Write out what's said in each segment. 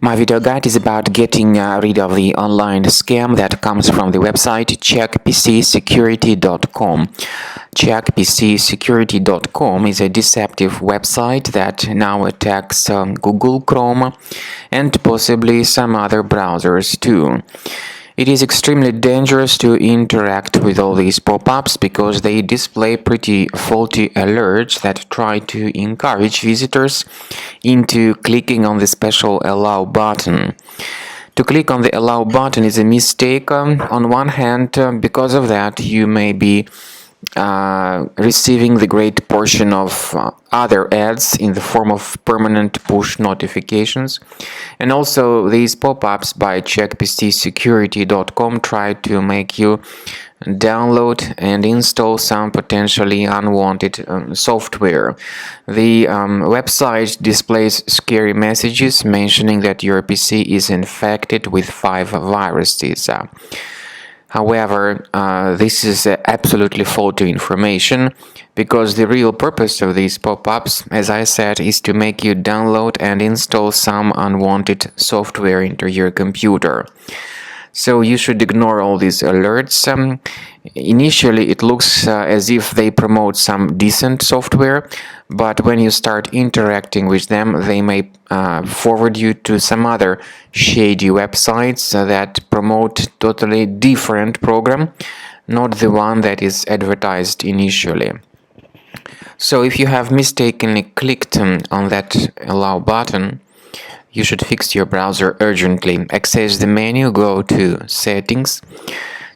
My video guide is about getting rid of the online scam that comes from the website checkpcsecurity.com. Checkpcsecurity.com is a deceptive website that now attacks Google Chrome and possibly some other browsers too. It is extremely dangerous to interact with all these pop-ups because they display pretty faulty alerts that try to encourage visitors into clicking on the special Allow button. To click on the Allow button is a mistake. On one hand, because of that, you may be receiving the great portion of other ads in the form of permanent push notifications. And also these pop-ups by checkpcsecurity.com try to make you download and install some potentially unwanted software. The website displays scary messages mentioning that your PC is infected with 5 viruses. However, this is absolutely faulty information because the real purpose of these pop-ups, as I said, is to make you download and install some unwanted software into your computer. So you should ignore all these alerts. Initially, it looks as if they promote some decent software, but when you start interacting with them, they may forward you to some other shady websites that promote totally different program, not the one that is advertised initially. So if you have mistakenly clicked on that Allow button, you should fix your browser urgently. Access the menu, go to Settings,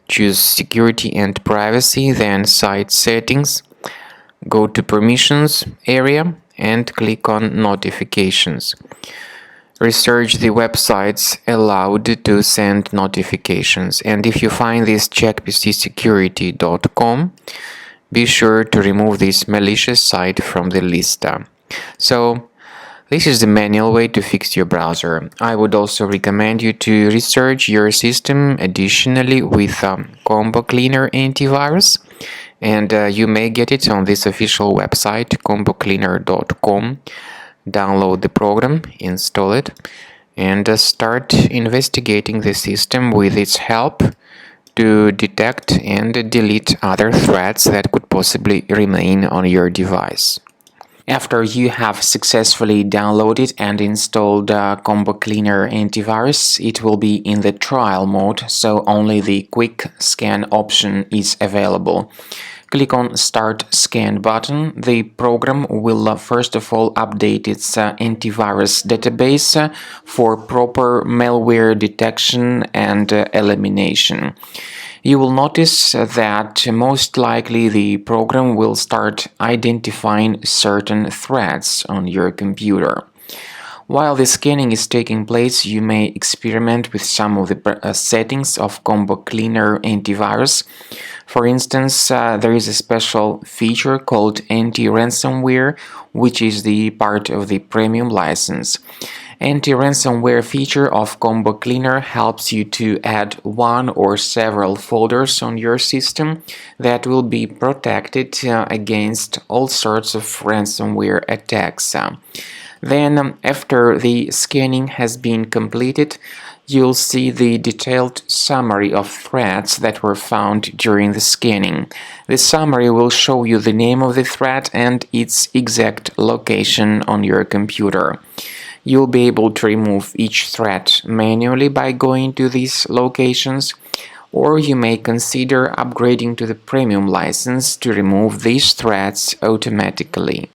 choose Security and Privacy, then Site Settings, go to Permissions area and click on Notifications. Research the websites allowed to send notifications, and if you find this checkpcsecurity.com, be sure to remove this malicious site from the list. So this is the manual way to fix your browser. I would also recommend you to research your system additionally with Combo Cleaner antivirus, and you may get it on this official website combocleaner.com. Download the program, install it, and start investigating the system with its help to detect and delete other threats that could possibly remain on your device. After you have successfully downloaded and installed Combo Cleaner antivirus, it will be in the trial mode, so only the quick scan option is available. Click on Start Scan button. The program will first of all update its antivirus database for proper malware detection and elimination. You will notice that most likely the program will start identifying certain threats on your computer. While the scanning is taking place, you may experiment with some of the settings of Combo Cleaner antivirus. For instance, there is a special feature called anti-ransomware, which is the part of the premium license. Anti-ransomware feature of Combo Cleaner helps you to add one or several folders on your system that will be protected against all sorts of ransomware attacks. Then, after the scanning has been completed, you'll see the detailed summary of threats that were found during the scanning. The summary will show you the name of the threat and its exact location on your computer. You'll be able to remove each threat manually by going to these locations, or you may consider upgrading to the premium license to remove these threats automatically.